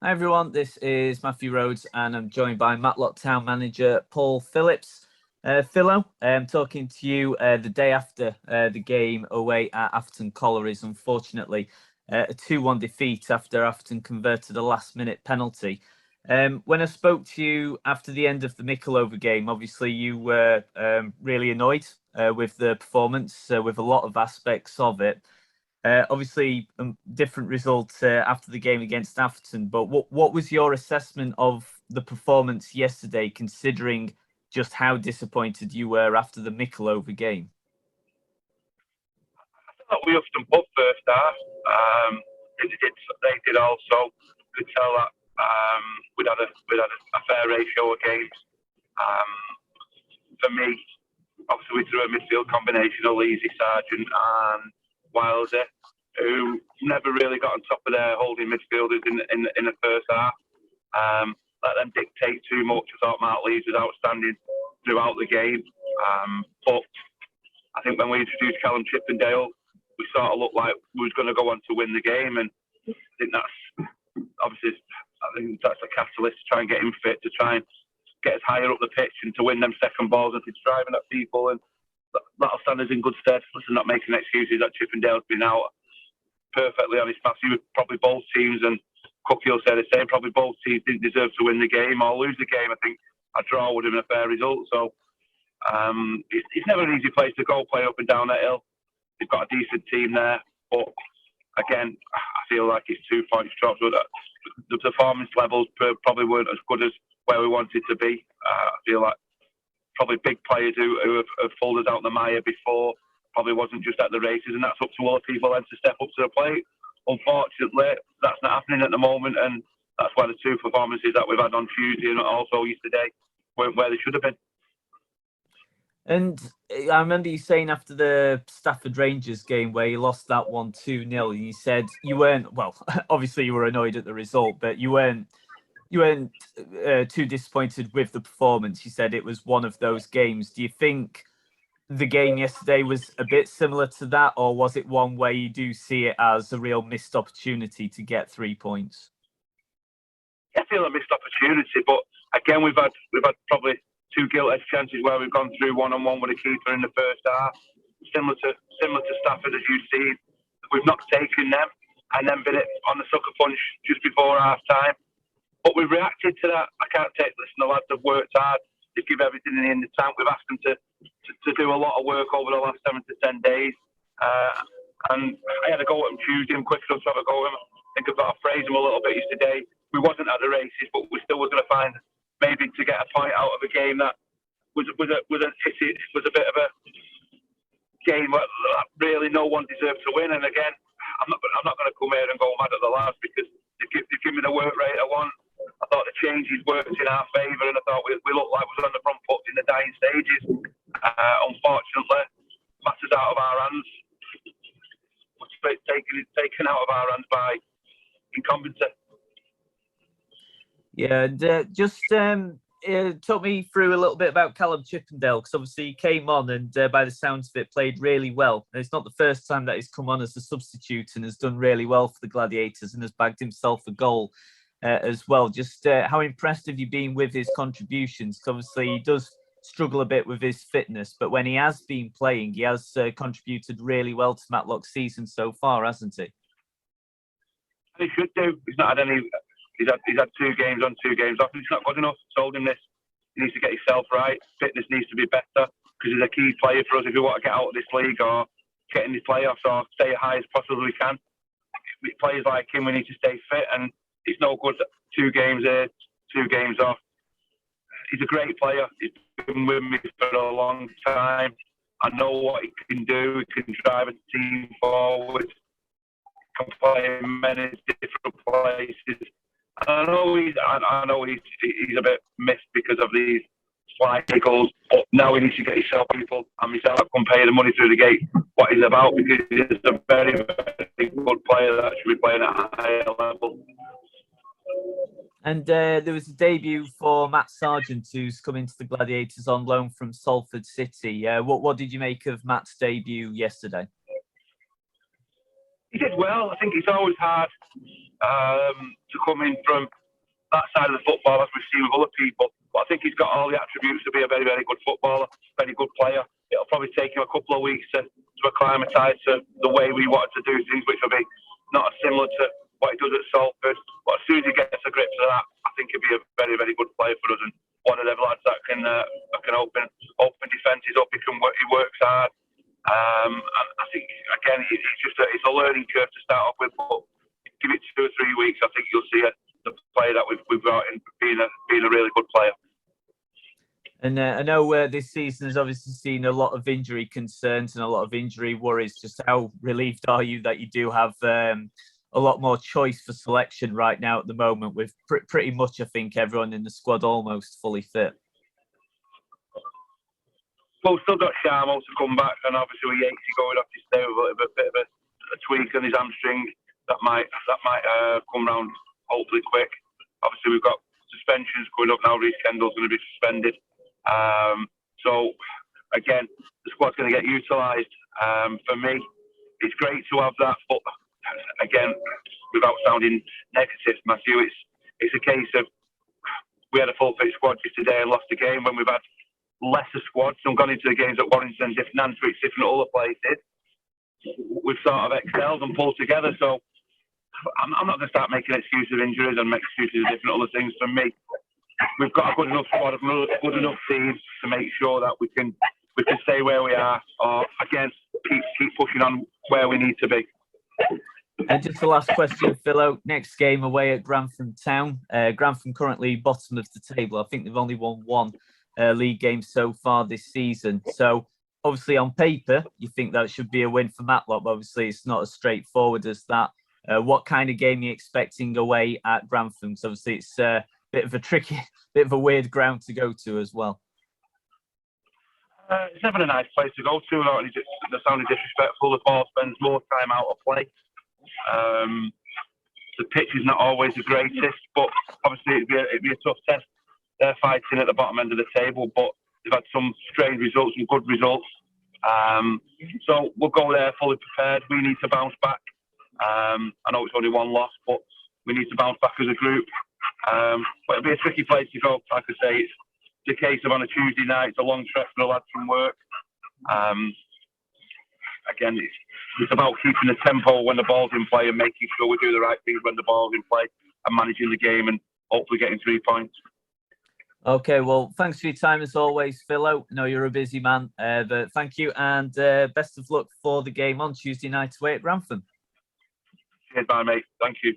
Hi everyone, this is Matthew Rhodes and I'm joined by Matlock Town manager Paul Phillips. Philo, I'm talking to you the day after the game away at Atherton Collieries. Unfortunately, a 2-1 defeat after Atherton converted a last-minute penalty. When I spoke to you after the end of the Mickleover game, obviously you were really annoyed with the performance, with a lot of aspects of it. Obviously, different result after the game against Atherton, but what was your assessment of the performance yesterday, considering just how disappointed you were after the Mickleover game? I thought we upped them up first half. They did also. Could tell that we'd had a fair ratio of games. For me, obviously we threw a midfield combination of Leesy, Sargent and Wilder, who never really got on top of their holding midfielders in the first half. Let them dictate too much. I thought Mark Lees was outstanding throughout the game. But I think when we introduced Callum Chippendale, we sort of looked like we was going to go on to win the game, and I think that's obviously a catalyst to try and get him fit, to try and get us higher up the pitch and to win them second balls and to driving at people, and that'll stand us in good stead. Listen, not making excuses that Chippendale's been out. Perfectly honest, Matthew, probably both teams, and Cookie will say the same, probably both teams didn't deserve to win the game or lose the game. I think a draw would have been a fair result. So it's never an easy place to go, play up and down that hill. They've got a decent team there, but again, I feel like it's 2 points dropped. The performance levels probably weren't as good as where we wanted to be. I feel like probably big players who have folded out the mire before probably wasn't just at the races, and that's up to all people then to step up to the plate. Unfortunately, that's not happening at the moment, and that's why the 2 performances that we've had on Tuesday and also yesterday weren't where they should have been. And I remember you saying after the Stafford Rangers game where you lost that 1-2-0, you said you weren't, well, obviously you were annoyed at the result, but you weren't too disappointed with the performance. You said it was one of those games. Do you think the game yesterday was a bit similar to that, or was it one where you do see it as a real missed opportunity to get 3 points? I feel a missed opportunity, but again, we've had probably 2 gilt-edged chances where we've gone through one-on-one with a keeper in the first half, similar to Stafford, as you've seen. We've not taken them and then been on the sucker punch just before half time. But we've reacted to that. I can't take this. The lads have worked hard. They give everything in the tank. We've asked them to do a lot of work over the last 7 to 10 days. And I had a go at him Tuesday. I'm quick enough to have a go at him. I think I've got to praise him a little bit yesterday. We wasn't at the races, but we still were going to find maybe to get a point out of a game that was a bit of a game that really no one deserved to win. And again, I'm not going to come here and go mad at the lads because they've given me the work rate I want. I thought the changes worked in our favour, and I thought we looked like we was on the front foot in the dying stages. Unfortunately, matters out of our hands. Taken out of our hands by incumbency. Yeah, and just talk me through a little bit about Callum Chippendale, because obviously he came on and by the sounds of it played really well. And it's not the first time that he's come on as a substitute and has done really well for the Gladiators and has bagged himself a goal as well. Just how impressed have you been with his contributions? Because obviously he does struggle a bit with his fitness, but when he has been playing, he has contributed really well to Matlock's season so far, hasn't he? He should do. He's not had any. He's had 2 games on, 2 games off. It's not good enough. Told him this. He needs to get himself right. Fitness needs to be better because he's a key player for us if we want to get out of this league or get in the playoffs or stay as high as possibly we can. With players like him, we need to stay fit, and it's no good 2 games here, 2 games off. He's a great player. He's been with me for a long time. I know what he can do. He can drive a team forward. Can play in many different places. I know he's a bit missed because of these slight goals, but now he needs to get himself people and myself come pay the money through the gate what he's about, because he's a very, very good player that should be playing at a higher level. And there was a debut for Matt Sargent, who's come into the Gladiators on loan from Salford City. What did you make of Matt's debut yesterday? He did well. I think it's always hard to come in from that side of the football as we've seen with other people. But I think he's got all the attributes to be a very, very good footballer, very good player. It'll probably take him a couple of weeks to acclimatise to the way we want to do things, which will be not similar to what he does at Salford. But as soon as he gets a grip to that, I think he'll be a very, very good player for us, and one of them lads that can open defences up. He works hard. And I think again, it's a learning curve to start off with. But give it 2 or 3 weeks, I think you'll see the player that we've got in being a really good player. And I know this season has obviously seen a lot of injury concerns and a lot of injury worries. Just how relieved are you that you do have a lot more choice for selection right now at the moment, with pretty much, I think, everyone in the squad almost fully fit? Well, we've still got Sharmo to come back, and obviously with Yatesy going off his day with a bit of a tweak on his hamstring that might come round hopefully quick. Obviously we've got suspensions coming up now. Reece Kendall's going to be suspended. So again, the squad's going to get utilised. For me, it's great to have that, but again, without sounding negative, Matthew, it's a case of we had a full fit squad yesterday and lost the game when we've had lesser squads and gone into the games at Warrington, different Nantwich, different other places. We've sort of excelled and pulled together. So I'm not going to start making excuses of injuries and make excuses of different other things. For me, we've got a good enough squad, a good enough team to make sure that we can stay where we are, or again keep pushing on where we need to be. And just the last question, Philo. Next game away at Grantham Town. Grantham currently bottom of the table. I think they've only won one league game so far this season. So obviously on paper, you think that should be a win for Matlock. But obviously it's not as straightforward as that. What kind of game are you expecting away at Grantham? Because obviously it's a bit of a tricky, bit of a weird ground to go to as well. It's never a nice place to go to. That sounded disrespectful. The ball spends more time out of play. The pitch is not always the greatest, but obviously it'd be a tough test. They're fighting at the bottom end of the table, but they've had some strange results and good results. So we'll go there fully prepared. We need to bounce back. I know it's only one loss, but we need to bounce back as a group. But it'll be a tricky place to go. Like I say, it's the case of on a Tuesday night, it's a long trek for the lads from work. Again, it's about keeping the tempo when the ball's in play and making sure we do the right things when the ball's in play and managing the game and hopefully getting 3 points. Okay, well, thanks for your time as always, Philo. I know you're a busy man, but thank you, and best of luck for the game on Tuesday night away at Grantham. Cheers, bye, mate. Thank you.